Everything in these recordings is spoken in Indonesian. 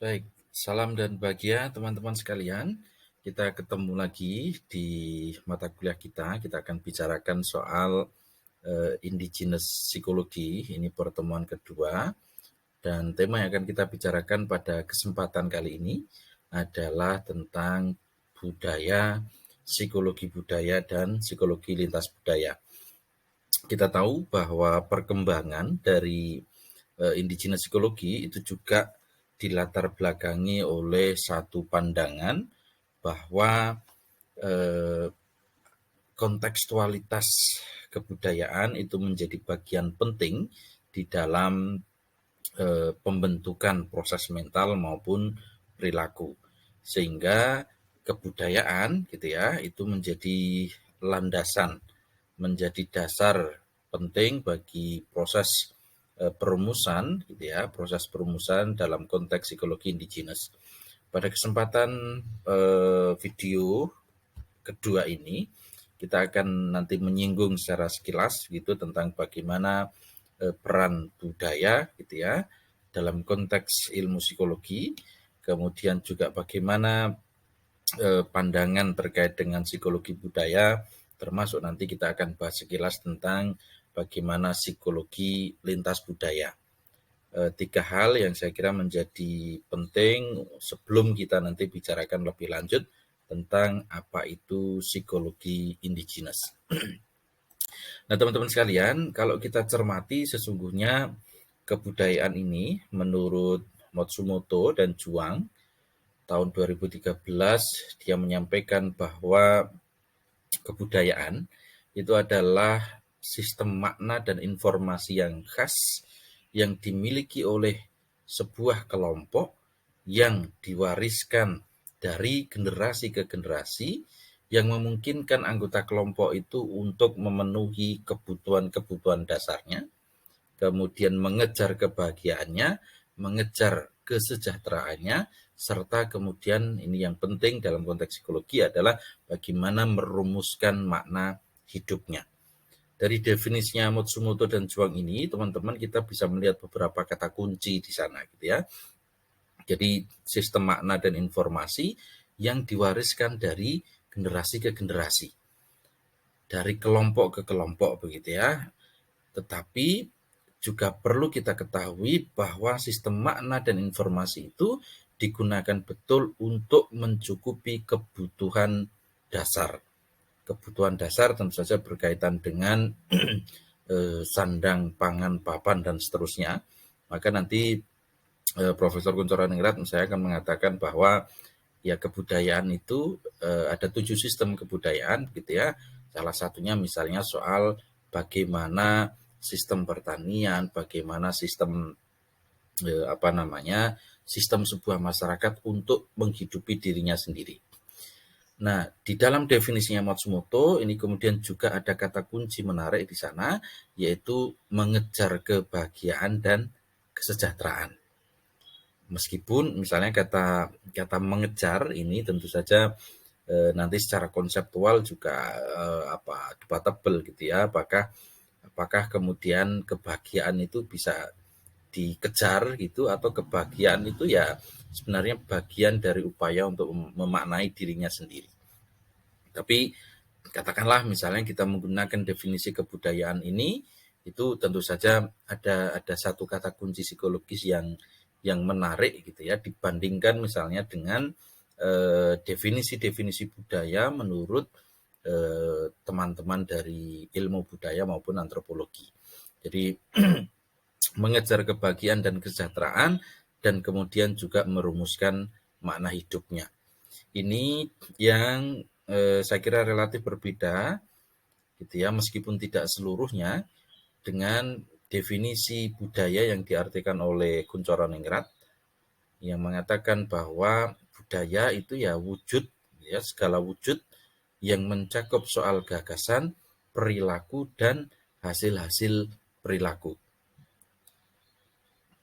Baik, salam dan bahagia teman-teman sekalian. Kita ketemu lagi di mata kuliah kita. Kita akan bicarakan soal indigenous psikologi. Ini pertemuan kedua. Dan tema yang akan kita bicarakan pada kesempatan kali ini adalah tentang budaya, psikologi budaya, dan psikologi lintas budaya. Kita tahu bahwa perkembangan dari indigenous psikologi itu juga dilatar belakangi oleh satu pandangan bahwa eh, kontekstualitas kebudayaan itu menjadi bagian penting di dalam pembentukan proses mental maupun perilaku. Sehingga kebudayaan gitu ya, itu menjadi landasan, menjadi dasar penting bagi proses perumusan gitu ya, proses perumusan dalam konteks psikologi indigenous. Pada kesempatan video kedua ini kita akan nanti menyinggung secara sekilas gitu tentang bagaimana peran budaya gitu ya dalam konteks ilmu psikologi, kemudian juga bagaimana pandangan terkait dengan psikologi budaya, termasuk nanti kita akan bahas sekilas tentang bagaimana psikologi lintas budaya. Tiga hal yang saya kira menjadi penting sebelum kita nanti bicarakan lebih lanjut tentang apa itu psikologi indigenous. Nah, teman-teman sekalian, kalau kita cermati sesungguhnya kebudayaan ini menurut Matsumoto dan Juang tahun 2013 dia menyampaikan bahwa kebudayaan itu adalah sistem makna dan informasi yang khas yang dimiliki oleh sebuah kelompok yang diwariskan dari generasi ke generasi yang memungkinkan anggota kelompok itu untuk memenuhi kebutuhan-kebutuhan dasarnya, kemudian mengejar kebahagiaannya, mengejar kesejahteraannya, serta kemudian ini yang penting dalam konteks psikologi adalah bagaimana merumuskan makna hidupnya. Dari definisinya Matsumoto dan Juang ini, teman-teman kita bisa melihat beberapa kata kunci di sana gitu ya. Jadi sistem makna dan informasi yang diwariskan dari generasi ke generasi. Dari kelompok ke kelompok begitu ya. Tetapi juga perlu kita ketahui bahwa sistem makna dan informasi itu digunakan betul untuk mencukupi kebutuhan dasar. Kebutuhan dasar tentu saja berkaitan dengan sandang, pangan, papan, dan seterusnya. Maka nanti Profesor Kunchoro-Ningrat saya akan mengatakan bahwa ya kebudayaan itu ada 7 sistem kebudayaan gitu ya. Salah satunya misalnya soal bagaimana sistem pertanian, bagaimana sistem sistem sebuah masyarakat untuk menghidupi dirinya sendiri. Nah, di dalam definisinya Matsumoto ini kemudian juga ada kata kunci menarik di sana, yaitu mengejar kebahagiaan dan kesejahteraan. Meskipun misalnya kata kata mengejar ini tentu saja nanti secara konseptual juga debatable gitu ya, apakah kemudian kebahagiaan itu bisa dikejar gitu atau kebahagiaan itu ya sebenarnya bagian dari upaya untuk memaknai dirinya sendiri. Tapi katakanlah misalnya kita menggunakan definisi kebudayaan ini, itu tentu saja ada satu kata kunci psikologis yang menarik gitu ya dibandingkan misalnya dengan definisi-definisi budaya menurut teman-teman dari ilmu budaya maupun antropologi. Jadi mengejar kebahagiaan dan kesejahteraan dan kemudian juga merumuskan makna hidupnya. Ini yang saya kira relatif berbeda gitu ya, meskipun tidak seluruhnya dengan definisi budaya yang diartikan oleh Kunchoro-Ningrat yang mengatakan bahwa budaya itu ya wujud ya segala wujud yang mencakup soal gagasan, perilaku dan hasil-hasil perilaku.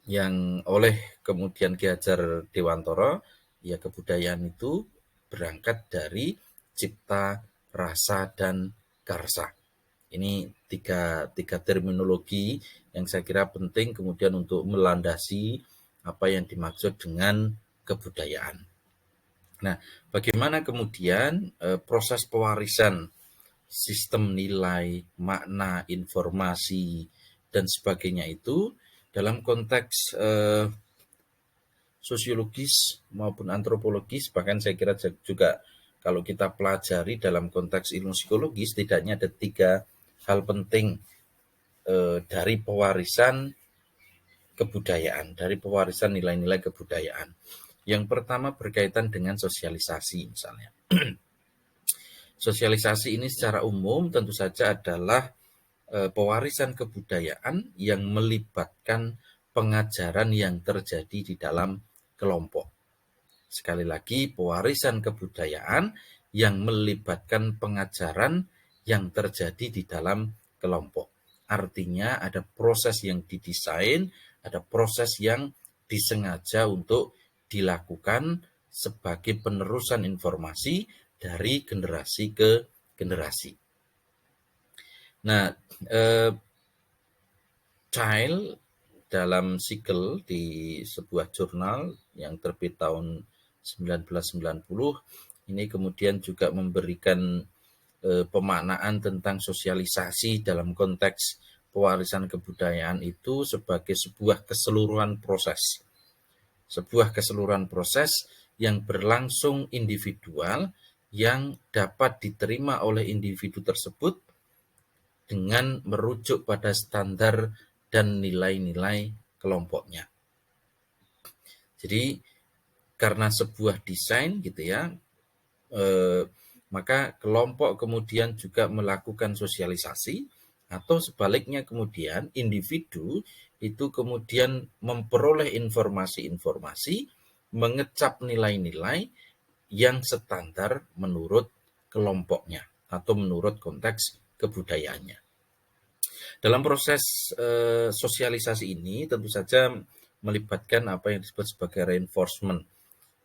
Yang oleh kemudian Ki Hajar Dewantara, ya kebudayaan itu berangkat dari cipta, rasa, dan karsa. Ini tiga terminologi yang saya kira penting kemudian untuk melandasi apa yang dimaksud dengan kebudayaan. Nah, bagaimana kemudian proses pewarisan sistem nilai, makna, informasi, dan sebagainya itu dalam konteks sosiologis maupun antropologis, bahkan saya kira juga kalau kita pelajari dalam konteks ilmu psikologis, setidaknya ada 3 hal penting dari pewarisan kebudayaan, dari pewarisan nilai-nilai kebudayaan. Yang pertama berkaitan dengan sosialisasi misalnya. Sosialisasi ini secara umum tentu saja adalah pewarisan kebudayaan yang melibatkan pengajaran yang terjadi di dalam kelompok. Sekali lagi, pewarisan kebudayaan yang melibatkan pengajaran yang terjadi di dalam kelompok. Artinya ada proses yang didesain, ada proses yang disengaja untuk dilakukan sebagai penerusan informasi dari generasi ke generasi. Nah, Child dalam Sikel di sebuah jurnal yang terbit tahun 1990 ini kemudian juga memberikan pemaknaan tentang sosialisasi dalam konteks pewarisan kebudayaan itu sebagai sebuah keseluruhan proses. Sebuah keseluruhan proses yang berlangsung individual yang dapat diterima oleh individu tersebut dengan merujuk pada standar dan nilai-nilai kelompoknya. Jadi karena sebuah desain gitu ya, maka kelompok kemudian juga melakukan sosialisasi atau sebaliknya kemudian individu itu kemudian memperoleh informasi-informasi, mengecap nilai-nilai yang standar menurut kelompoknya atau menurut konteks kebudayaannya. Dalam proses sosialisasi ini tentu saja melibatkan apa yang disebut sebagai reinforcement.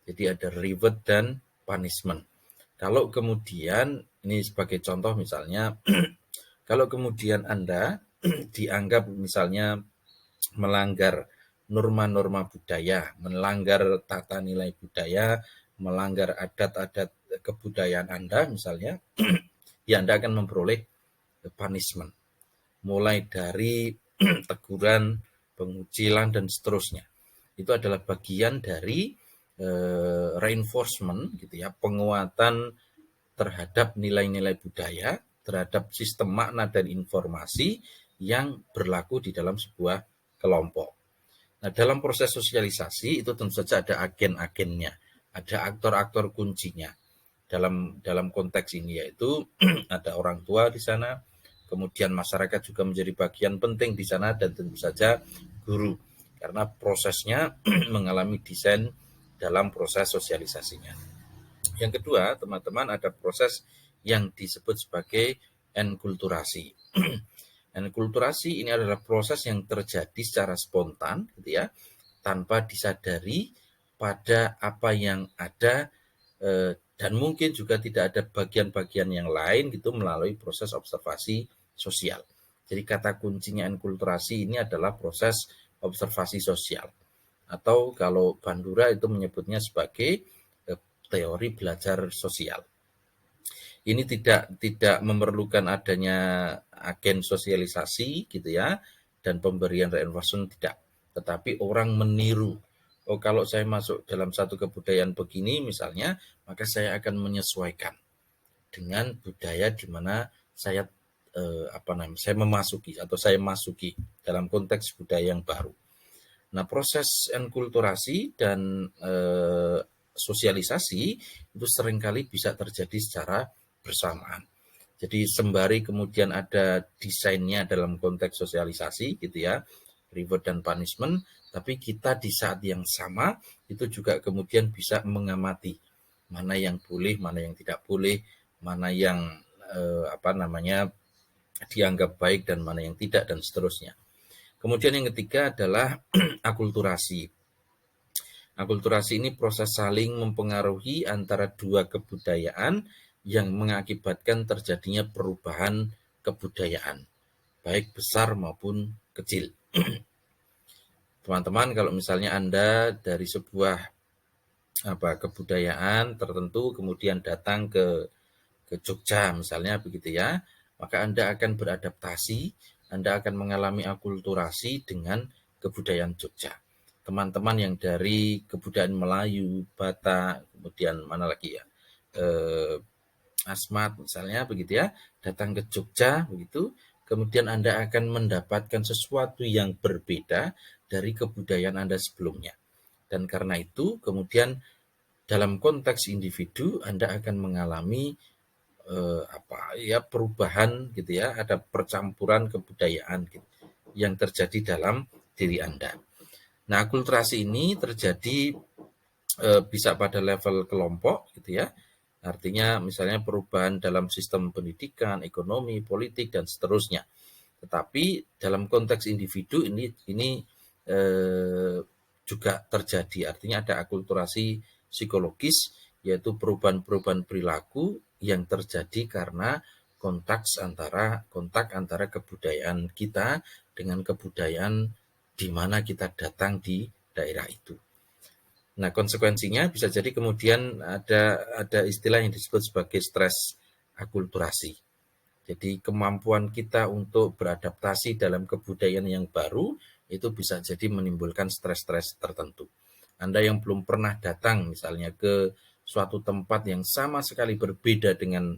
Jadi ada reward dan punishment. Kalau kemudian, ini sebagai contoh misalnya, kalau kemudian Anda dianggap misalnya melanggar norma-norma budaya, melanggar tata nilai budaya, melanggar adat-adat kebudayaan Anda misalnya, ya Anda akan memperoleh punishment. Mulai dari teguran, pengucilan, dan seterusnya. Itu adalah bagian dari reinforcement, gitu ya, penguatan terhadap nilai-nilai budaya, terhadap sistem makna dan informasi yang berlaku di dalam sebuah kelompok. Nah, dalam proses sosialisasi itu tentu saja ada agen-agennya, ada aktor-aktor kuncinya. Dalam konteks ini yaitu ada orang tua di sana, kemudian masyarakat juga menjadi bagian penting di sana, dan tentu saja guru, karena prosesnya mengalami desain dalam proses sosialisasinya. Yang kedua, teman-teman, ada proses yang disebut sebagai enkulturasi. Enkulturasi ini adalah proses yang terjadi secara spontan, gitu ya, tanpa disadari pada apa yang ada, dan mungkin juga tidak ada bagian-bagian yang lain gitu melalui proses observasi sosial. Jadi kata kuncinya enkulturasi ini adalah proses observasi sosial. Atau kalau Bandura itu menyebutnya sebagai teori belajar sosial. Ini tidak memerlukan adanya agen sosialisasi gitu ya, dan pemberian reinforcement tidak. Tetapi orang meniru. Oh, kalau saya masuk dalam satu kebudayaan begini misalnya, maka saya akan menyesuaikan dengan budaya di mana saya saya memasuki atau saya masuki dalam konteks budaya yang baru. Nah, proses enkulturasi dan sosialisasi itu seringkali bisa terjadi secara bersamaan. Jadi sembari kemudian ada desainnya dalam konteks sosialisasi gitu ya, reward dan punishment, tapi kita di saat yang sama itu juga kemudian bisa mengamati mana yang boleh, mana yang tidak boleh, mana yang dianggap baik dan mana yang tidak, dan seterusnya. Kemudian yang ketiga adalah akulturasi. Akulturasi ini proses saling mempengaruhi antara dua kebudayaan yang mengakibatkan terjadinya perubahan kebudayaan, baik besar maupun kecil. Teman-teman, kalau misalnya Anda dari sebuah kebudayaan tertentu kemudian datang ke Jogja misalnya begitu ya, maka Anda akan beradaptasi, Anda akan mengalami akulturasi dengan kebudayaan Jogja. Teman-teman yang dari kebudayaan Melayu, Batak, kemudian mana lagi ya, Asmat misalnya begitu ya, datang ke Jogja begitu, kemudian Anda akan mendapatkan sesuatu yang berbeda dari kebudayaan Anda sebelumnya. Dan karena itu kemudian dalam konteks individu Anda akan mengalami perubahan gitu ya, ada percampuran kebudayaan gitu, yang terjadi dalam diri Anda. Nah, akulturasi ini terjadi bisa pada level kelompok gitu ya. Artinya misalnya perubahan dalam sistem pendidikan, ekonomi, politik dan seterusnya. Tetapi dalam konteks individu ini juga terjadi. Artinya ada akulturasi psikologis, yaitu perubahan-perubahan perilaku yang terjadi karena kontak antara kebudayaan kita dengan kebudayaan di mana kita datang di daerah itu. Nah, konsekuensinya bisa jadi kemudian ada istilah yang disebut sebagai stres akulturasi. Jadi kemampuan kita untuk beradaptasi dalam kebudayaan yang baru itu bisa jadi menimbulkan stres-stres tertentu. Anda yang belum pernah datang misalnya ke suatu tempat yang sama sekali berbeda dengan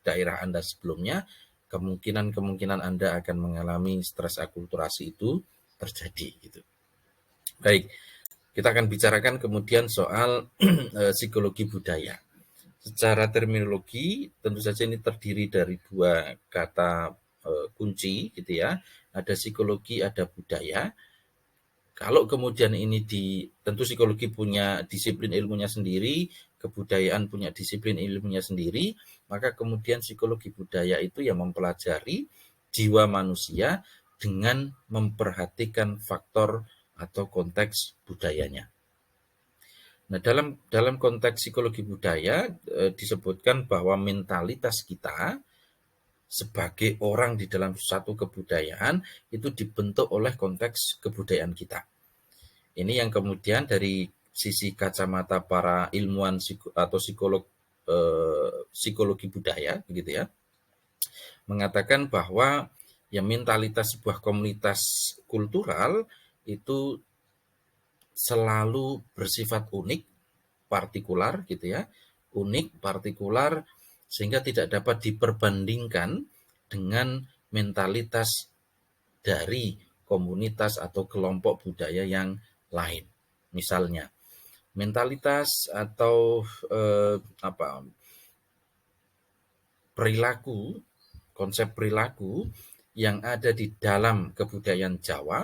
daerah Anda sebelumnya, kemungkinan Anda akan mengalami stres akulturasi itu terjadi gitu. Baik, kita akan bicarakan kemudian soal psikologi budaya. Secara terminologi tentu saja ini terdiri dari dua kata kunci gitu ya. Ada psikologi, ada budaya. Kalau kemudian tentu psikologi punya disiplin ilmunya sendiri, kebudayaan punya disiplin ilmunya sendiri, maka kemudian psikologi budaya itu yang mempelajari jiwa manusia dengan memperhatikan faktor atau konteks budayanya. Nah, dalam konteks psikologi budaya disebutkan bahwa mentalitas kita sebagai orang di dalam satu kebudayaan itu dibentuk oleh konteks kebudayaan kita. Ini yang kemudian dari sisi kacamata para ilmuwan atau psikologi budaya begitu ya, mengatakan bahwa ya mentalitas sebuah komunitas kultural itu selalu bersifat unik, partikular gitu ya, unik, partikular, sehingga tidak dapat diperbandingkan dengan mentalitas dari komunitas atau kelompok budaya yang lain. Misalnya, mentalitas atau perilaku, konsep perilaku yang ada di dalam kebudayaan Jawa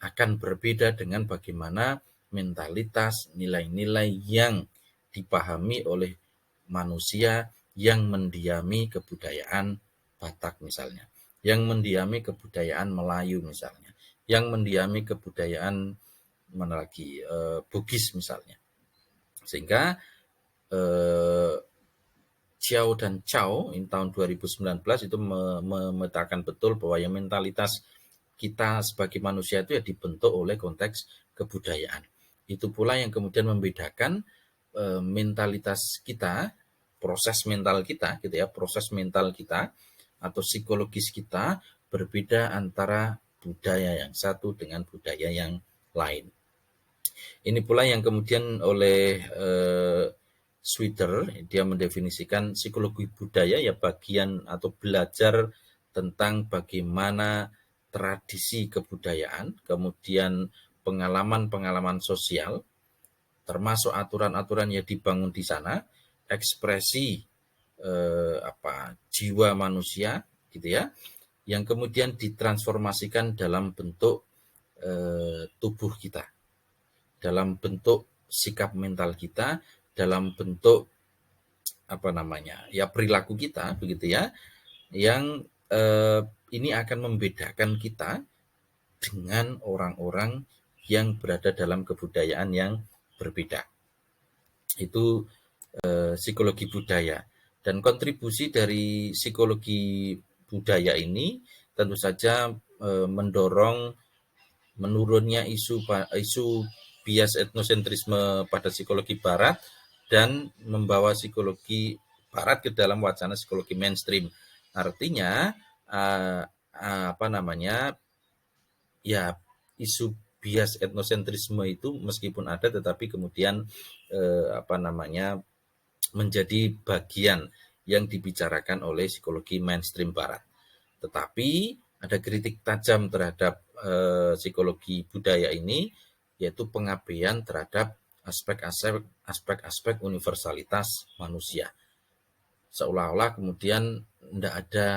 akan berbeda dengan bagaimana mentalitas, nilai-nilai yang dipahami oleh manusia yang mendiami kebudayaan Batak misalnya, yang mendiami kebudayaan Melayu misalnya, yang mendiami kebudayaan mana lagi Bugis misalnya. Sehingga Xiao dan Chow in tahun 2019 itu memetakan betul bahwa yang mentalitas kita sebagai manusia itu ya dibentuk oleh konteks kebudayaan. Itu pula yang kemudian membedakan mentalitas kita, proses mental kita gitu ya, proses mental kita atau psikologis kita berbeda antara budaya yang satu dengan budaya yang lain. Ini pula yang kemudian oleh Sweeter, dia mendefinisikan psikologi budaya ya bagian atau belajar tentang bagaimana tradisi kebudayaan, kemudian pengalaman-pengalaman sosial, termasuk aturan-aturan yang dibangun di sana, ekspresi jiwa manusia, gitu ya, yang kemudian ditransformasikan dalam bentuk tubuh kita, dalam bentuk sikap mental kita, dalam bentuk perilaku kita, begitu ya, yang ini akan membedakan kita dengan orang-orang yang berada dalam kebudayaan yang berbeda. Itu psikologi budaya. Dan kontribusi dari psikologi budaya ini tentu saja mendorong menurunnya isu bias etnosentrisme pada psikologi barat dan membawa psikologi barat ke dalam wacana psikologi mainstream. Artinya apa namanya, ya, isu bias etnosentrisme itu meskipun ada, tetapi kemudian apa namanya, menjadi bagian yang dibicarakan oleh psikologi mainstream barat. Tetapi ada kritik tajam terhadap psikologi budaya ini, yaitu pengabaian terhadap aspek-aspek universalitas manusia. Seolah-olah kemudian tidak ada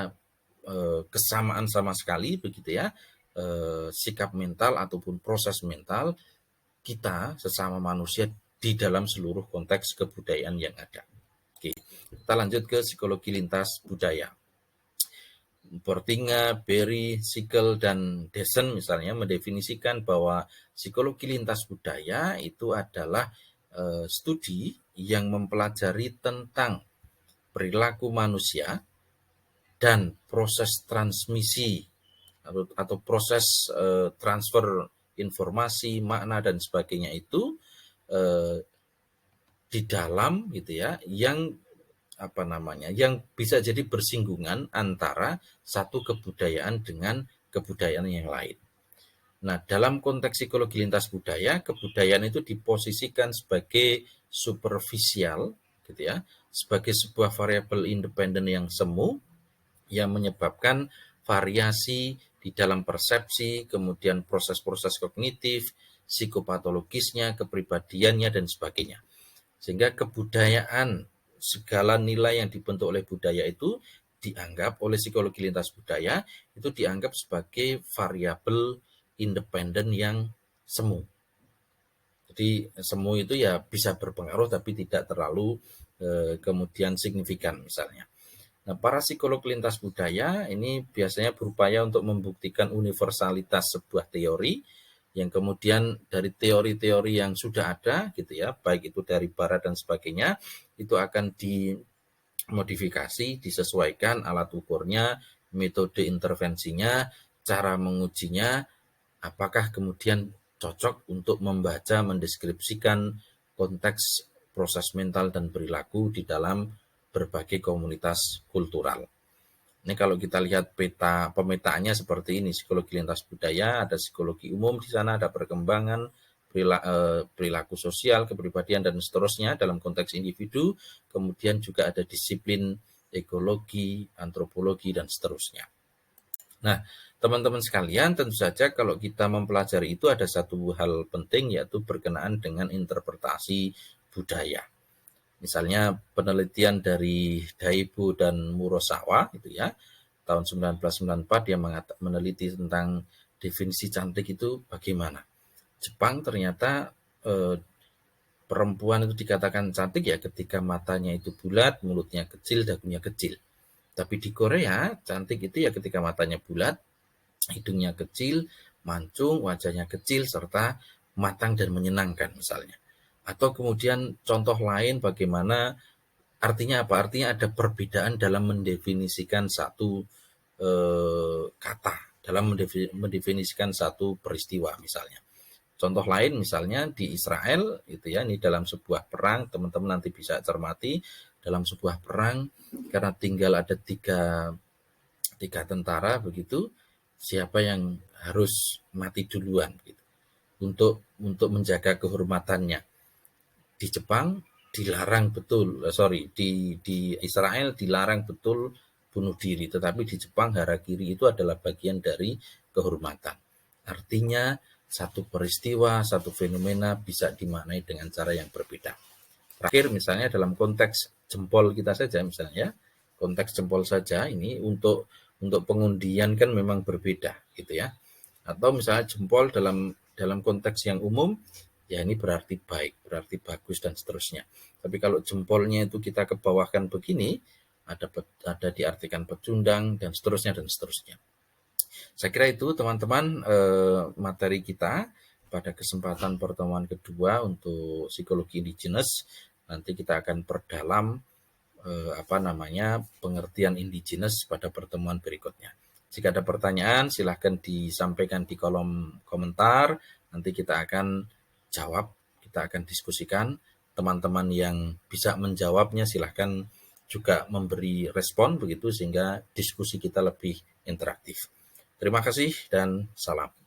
kesamaan sama sekali begitu ya, sikap mental ataupun proses mental kita sesama manusia di dalam seluruh konteks kebudayaan yang ada. Oke, kita lanjut ke psikologi lintas budaya. Portinga, Berry, Siegel, dan Dessen misalnya mendefinisikan bahwa psikologi lintas budaya itu adalah studi yang mempelajari tentang perilaku manusia dan proses transmisi atau proses transfer informasi, makna dan sebagainya itu di dalam gitu ya, yang apa namanya, yang bisa jadi bersinggungan antara satu kebudayaan dengan kebudayaan yang lain. Nah, dalam konteks psikologi lintas budaya, kebudayaan itu diposisikan sebagai superficial gitu ya, sebagai sebuah variabel independen yang semu yang menyebabkan variasi di dalam persepsi, kemudian proses-proses kognitif, psikopatologisnya, kepribadiannya, dan sebagainya. Sehingga kebudayaan, segala nilai yang dibentuk oleh budaya itu dianggap oleh psikologi lintas budaya, itu dianggap sebagai variabel independen yang semu. Jadi semu itu ya bisa berpengaruh tapi tidak terlalu kemudian signifikan misalnya. Nah, para psikolog lintas budaya ini biasanya berupaya untuk membuktikan universalitas sebuah teori yang kemudian dari teori-teori yang sudah ada gitu ya, baik itu dari barat dan sebagainya, itu akan dimodifikasi, disesuaikan alat ukurnya, metode intervensinya, cara mengujinya, apakah kemudian cocok untuk membaca, mendeskripsikan konteks proses mental dan perilaku di dalam berbagai komunitas kultural. Ini kalau kita lihat peta pemetaannya seperti ini, psikologi lintas budaya, ada psikologi umum di sana, ada perkembangan perilaku sosial, kepribadian dan seterusnya dalam konteks individu, kemudian juga ada disiplin ekologi, antropologi dan seterusnya. Nah, teman-teman sekalian, tentu saja kalau kita mempelajari itu ada satu hal penting, yaitu berkenaan dengan interpretasi budaya. Misalnya penelitian dari Daibo dan Murosawa itu ya, tahun 1994 dia meneliti tentang definisi cantik itu bagaimana. Jepang ternyata perempuan itu dikatakan cantik ya ketika matanya itu bulat, mulutnya kecil, dagunya kecil. Tapi di Korea cantik itu ya ketika matanya bulat, hidungnya kecil, mancung, wajahnya kecil, serta matang dan menyenangkan misalnya. Atau kemudian contoh lain bagaimana, artinya apa? Artinya ada perbedaan dalam mendefinisikan satu kata, dalam mendefinisikan satu peristiwa misalnya. Contoh lain misalnya di Israel itu ya, ini dalam sebuah perang, teman-teman nanti bisa cermati, dalam sebuah perang karena tinggal ada tiga tentara begitu, siapa yang harus mati duluan gitu, untuk menjaga kehormatannya. Di Jepang dilarang betul, di Israel dilarang betul bunuh diri, tetapi di Jepang harakiri itu adalah bagian dari kehormatan. Artinya satu peristiwa, satu fenomena bisa dimaknai dengan cara yang berbeda. Terakhir misalnya dalam konteks jempol kita saja misalnya, konteks jempol saja ini untuk pengundian kan memang berbeda gitu ya. Atau misalnya jempol dalam konteks yang umum, ya ini berarti baik, berarti bagus dan seterusnya. Tapi kalau jempolnya itu kita kebawahkan begini, ada diartikan pecundang dan seterusnya dan seterusnya. Saya kira itu teman-teman materi kita pada kesempatan pertemuan kedua untuk psikologi indigenous. Nanti kita akan perdalam pengertian indigenous pada pertemuan berikutnya. Jika ada pertanyaan silahkan disampaikan di kolom komentar, nanti kita akan jawab, kita akan diskusikan. Teman-teman yang bisa menjawabnya silahkan juga memberi respon begitu sehingga diskusi kita lebih interaktif. Terima kasih dan salam.